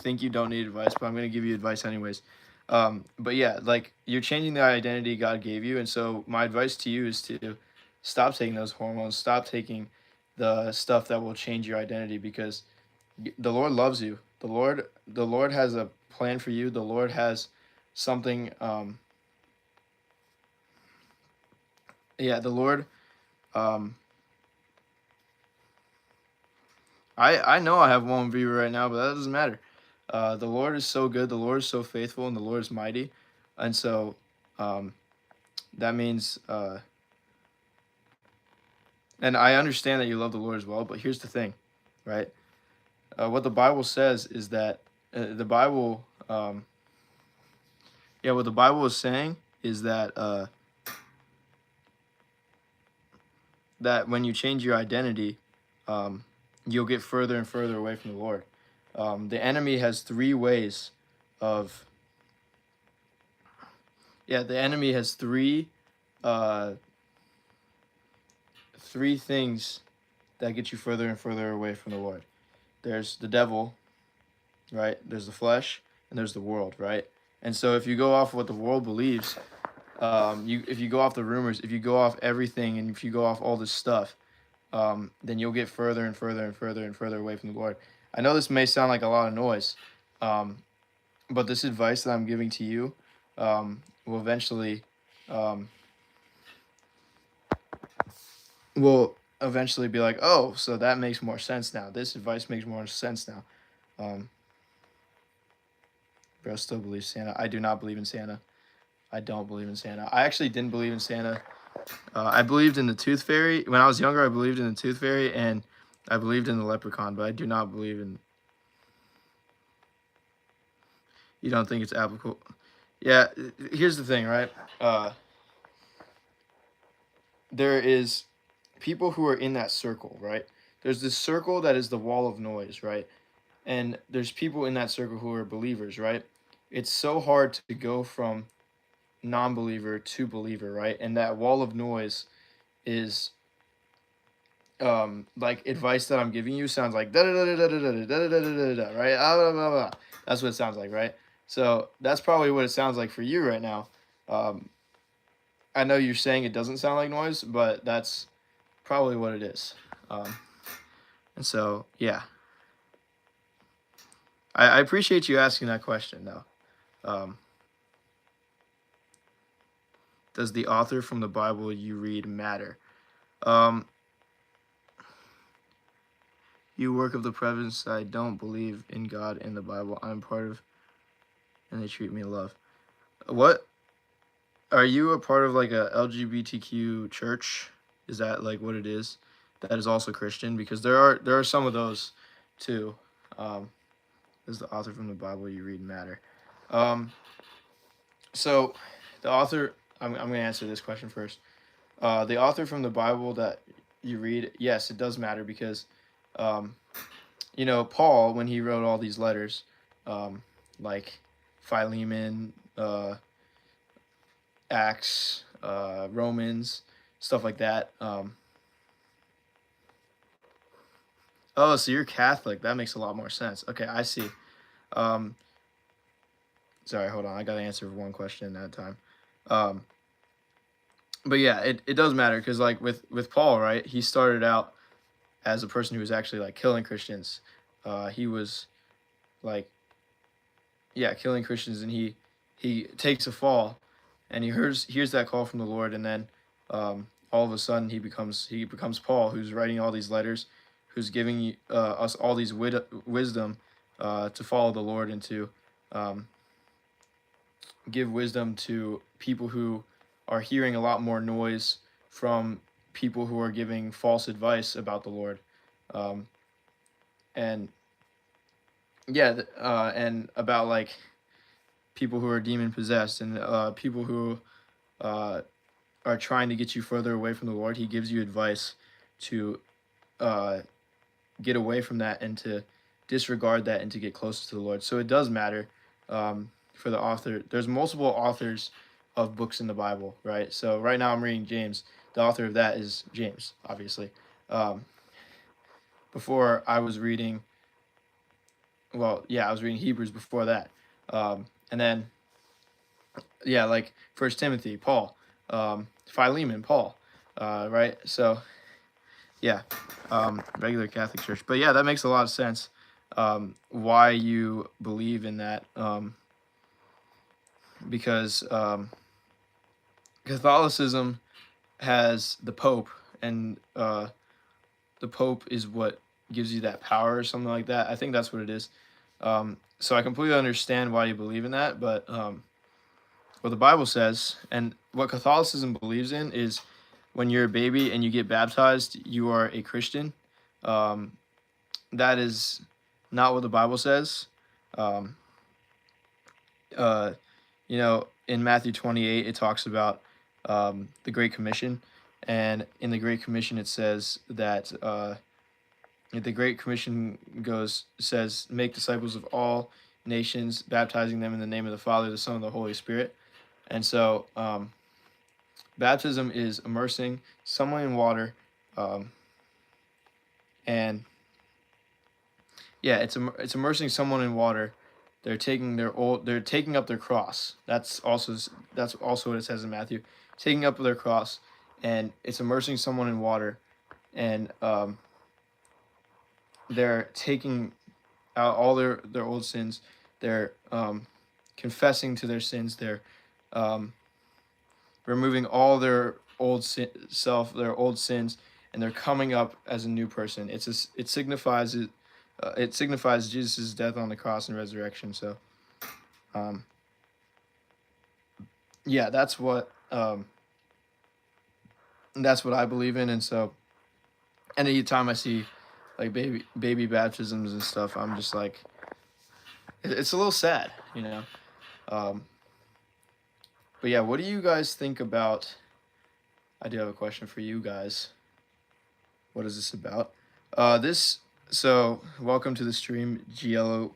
think you don't need advice, but I'm gonna give you advice anyways. But yeah, like you're changing the identity God gave you, and so my advice to you is to stop taking those hormones, stop taking the stuff that will change your identity because the Lord loves you. The Lord has a plan for you. The Lord has something. Yeah, the Lord. Um, I know I have one viewer right now, but that doesn't matter. The Lord is so good. The Lord is so faithful, and the Lord is mighty, and so um, that means. And I understand that you love the Lord as well, but here's the thing, right? What the Bible says is that the Bible, yeah, what the Bible is saying is that when you change your identity, um, you'll get further and further away from the Lord. The enemy has three ways of yeah, the enemy has uh, three things that get you further and further away from the Lord. There's the devil, right? There's the flesh, and there's the world, right? And so if you go off what the world believes, if you go off the rumors, if you go off everything, and if you go off all this stuff, then you'll get further and further and further and further away from the Lord. I know this may sound like a lot of noise, um, but this advice that I'm giving to you will eventually um, be like, oh, so that makes more sense now. This advice makes more sense now. Um, bro, still believes Santa. I do not believe in Santa. I don't believe in Santa. I actually didn't believe in Santa. I believed in the Tooth Fairy. When I was younger, I believed in the Tooth Fairy, and I believed in the Leprechaun, but I do not believe in... You don't think it's applicable? Yeah, here's the thing, right? There is people who are in that circle, right? There's this circle that is the wall of noise, right? And there's people in that circle who are believers, right? It's so hard to go from non-believer to believer, right? And that wall of noise is like advice that I'm giving you sounds like da da da da da da da da da da da, right? Blah, blah, blah. That's what it sounds like, right? So that's probably what it sounds like for you right now. Um, I know you're saying it doesn't sound like noise, but that's probably what it is. And so, yeah, I appreciate you asking that question, though. Um, does the author from the Bible you read matter? Um, you work of the presence. I don't believe in God in the Bible. I'm part of, and they treat me love. What? Are you a part of like a LGBTQ church? Is that like what it is? That is also Christian because there are some of those too. Does the author from the Bible you read matter? Um, so the author. I'm going to answer this question first. The author from the Bible that you read, yes, it does matter because, um, Paul when he wrote all these letters, like Philemon, Acts, Romans, stuff like that. Oh, so you're Catholic. That makes a lot more sense. Okay, I see. Um, Sorry, hold on. I got to answer one question at a time. Um, but yeah, it does matter because like with Paul, right? He started out as a person who was actually like killing Christians. He was like, yeah, killing Christians, and he takes a fall, and he hears that call from the Lord, and then all of a sudden he becomes Paul, who's writing all these letters, who's giving us all these wisdom to follow the Lord and to um, give wisdom to people who are hearing a lot more noise from people who are giving false advice about the Lord. Um, and yeah, and about like people who are demon possessed and people who uh, are trying to get you further away from the Lord. He gives you advice to uh, get away from that and to disregard that and to get closer to the Lord. So it does matter for the author. There's multiple authors of books in the Bible, right? So right now I'm reading James. The author of that is James, obviously. Um, Before I was reading, well, yeah, I was reading Hebrews before that. And then, yeah, like First Timothy, Paul, Philemon, Paul, right? So yeah, regular Catholic Church. But yeah, that makes a lot of sense. Why you believe in that? Because Catholicism has the Pope, and the Pope is what gives you that power or something like that. I think that's what it is. So I completely understand why you believe in that, but what the Bible says and what Catholicism believes in is when you're a baby and you get baptized, you are a Christian. Um, that is not what the Bible says. Um, uh, in Matthew 28, it talks about the Great Commission. And in the Great Commission, it says that the Great Commission says, make disciples of all nations, baptizing them in the name of the Father, the Son, and the Holy Spirit. And so baptism is immersing someone in water, and yeah, it's immersing someone in water. They're taking up their cross. That's also what it says in Matthew, taking up their cross, and it's immersing someone in water, and they're taking out all their old sins. They're confessing to their sins. They're um, removing all their their old sins, and they're coming up as a new person. It signifies Jesus' death on the cross and resurrection. So, um, yeah, that's what I believe in. And so, anytime I see like baby baptisms and stuff, I'm just like, it's a little sad, you know. Um, but yeah, what do you guys think about? I do have a question for you guys. What is this about? This so welcome to the stream, Giello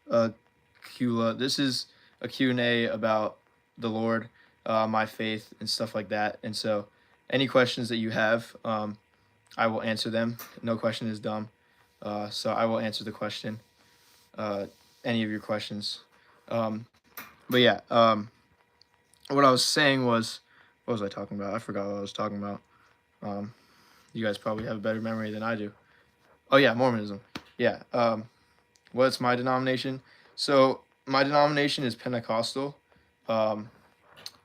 Cula. This is a Q&A about the Lord, my faith, and stuff like that. And so, any questions that you have, I will answer them. No question is dumb. So I will answer the question, any of your questions. But yeah, what I was saying was, what was I talking about? I forgot what I was talking about. You guys probably have a better memory than I do. Oh yeah, Mormonism. Yeah. What's my denomination? So my denomination is Pentecostal, and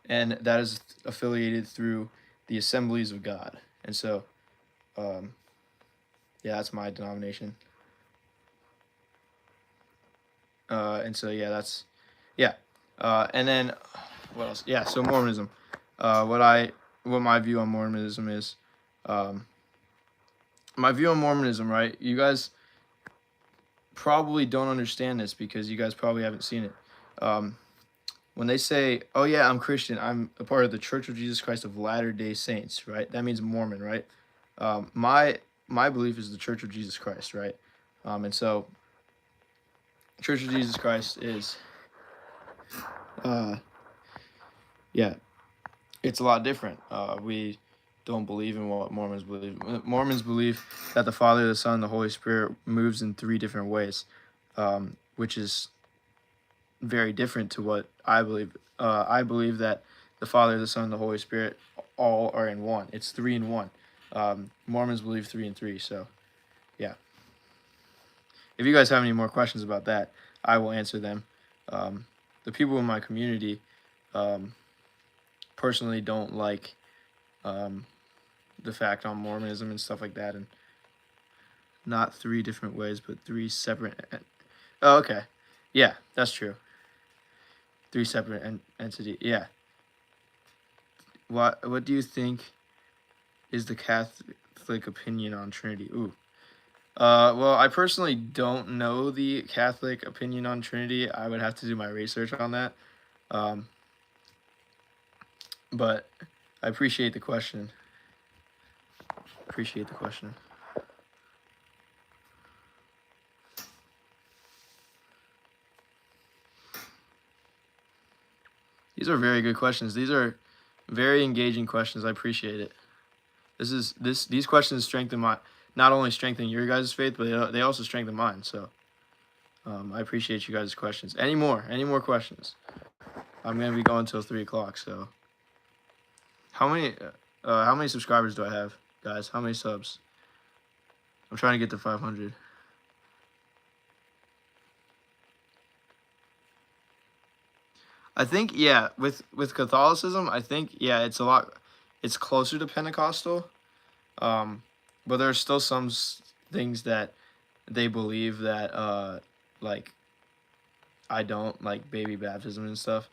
that is affiliated through the Assemblies of God. And so, yeah, that's my denomination. And so yeah, yeah. And then what else? Yeah, so Mormonism. What my view on Mormonism is. My view on Mormonism, right? You guys probably don't understand this because you guys probably haven't seen it. When they say, "Oh yeah, I'm Christian. I'm a part of the Church of Jesus Christ of Latter-day Saints," right? That means Mormon, right? My belief is the Church of Jesus Christ, right? And so, Church of Jesus Christ is, yeah, it's a lot different. We don't believe in what Mormons believe. Mormons believe that the Father, the Son, and the Holy Spirit moves in 3 different ways, which is very different to what I believe. I believe that the Father, the Son, and the Holy Spirit all are in one. It's 3 in 1. Mormons believe 3 in 3. So, yeah. If you guys have any more questions about that, I will answer them. The people in my community personally don't like the fact on Mormonism and stuff like that, and not 3 different ways, but 3 separate. Oh, okay, yeah, that's true. 3 separate entity. Yeah. What do you think is the Catholic opinion on Trinity? Ooh. Well, I personally don't know the Catholic opinion on Trinity. I would have to do my research on that. But I appreciate the question. Appreciate the question. These are very good questions. These are very engaging questions. I appreciate it. These questions strengthen not only strengthen your guys' faith, but they also strengthen mine. So I appreciate you guys' questions. Any more questions? I'm gonna be going till 3 o'clock. So how many subscribers do I have, guys? How many subs? I'm trying to get to 500. I think, yeah, with Catholicism, I think, yeah, it's closer to Pentecostal. But there's still some things that they believe that like I don't, like baby baptism and stuff.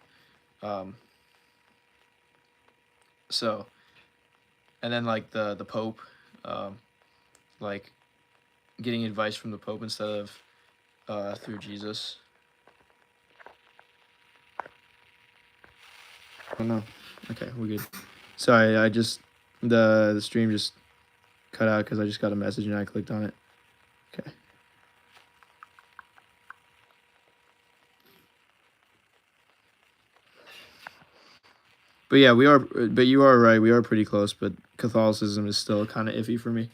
So, and then like the Pope, like getting advice from the Pope instead of through Jesus. Oh no. Okay, we're good. Sorry, the stream just cut out because I just got a message and I clicked on it. Okay. But yeah, but you are right. We are pretty close, but Catholicism is still kind of iffy for me.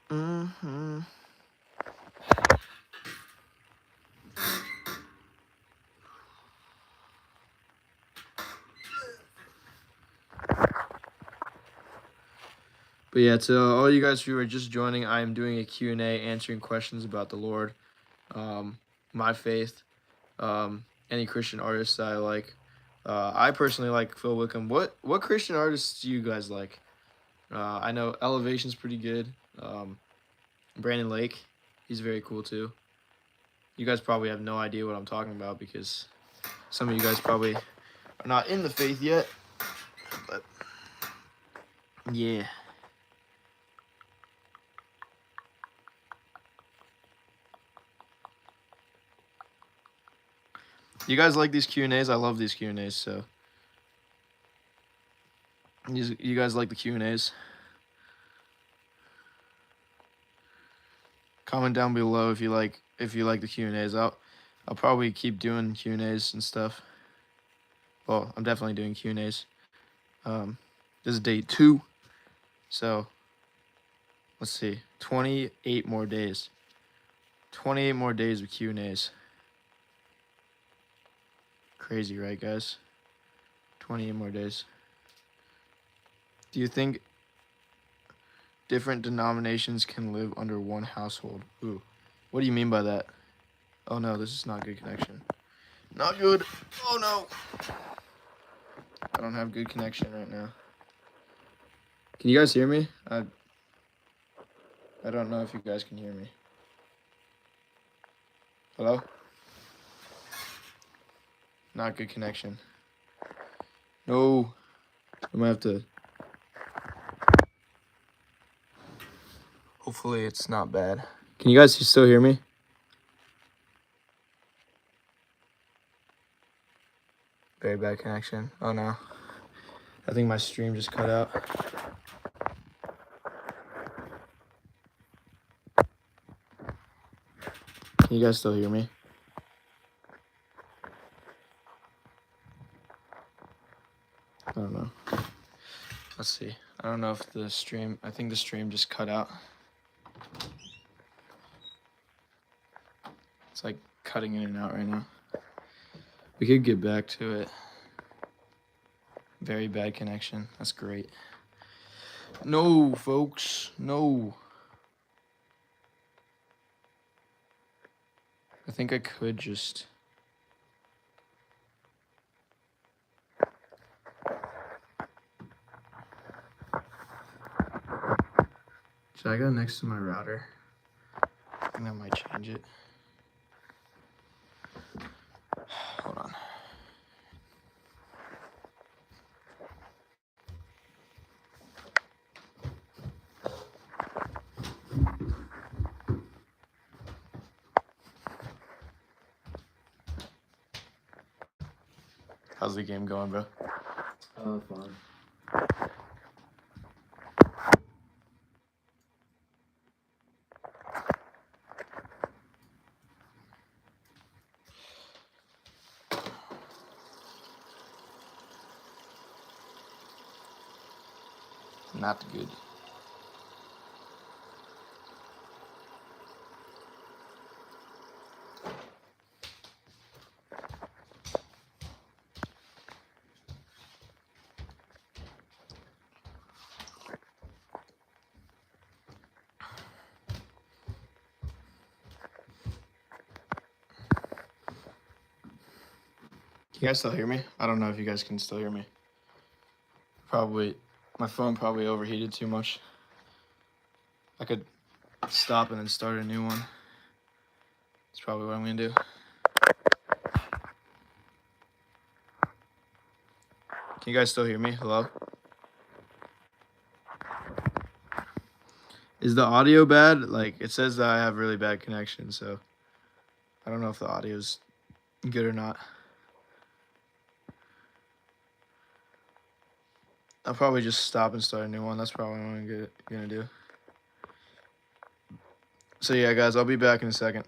Mm-hmm. But yeah, to all you guys who are just joining, I am doing a Q&A answering questions about the Lord, my faith, any Christian artists that I like. I personally like Phil Wickham. What Christian artists do you guys like? I know Elevation's pretty good. Brandon Lake, he's very cool too. You guys probably have no idea what I'm talking about because some of you guys probably are not in the faith yet. But yeah. You guys like these Q&As? I love these Q&As, so. You guys like the Q&As? Comment down below if you like the Q&As. I'll probably keep doing Q&As and stuff. Well, I'm definitely doing Q&As. This is day 2. So, let's see. 28 more days. 28 more days of Q&As. Crazy, right, guys? 28 more days. Do you think different denominations can live under one household? Ooh. What do you mean by that? Oh no, this is not good connection. Not good. Oh no. I don't have good connection right now. Can you guys hear me? I don't know if you guys can hear me. Hello? Not good connection. No. I might have to. Hopefully it's not bad. Can you guys still hear me? Very bad connection. Oh no. I think my stream just cut out. Can you guys still hear me? see. I don't know if the stream, I think the stream just cut out. It's like cutting in and out right now. We could get back to it. Very bad connection. That's great. No, folks. No. I think I could just... Should I go next to my router? I think that might change it. Hold on. How's the game going, bro?
Fine.
Not good. Can you guys still hear me? I don't know if you guys can still hear me. Probably, my phone probably overheated too much. I could stop and then start a new one. That's probably what I'm gonna do. Can you guys still hear me? Hello? Is the audio bad? Like, it says that I have really bad connection, so I don't know if the audio's good or not. I'll probably just stop and start a new one. That's probably what I'm gonna do. So yeah, guys, I'll be back in a second.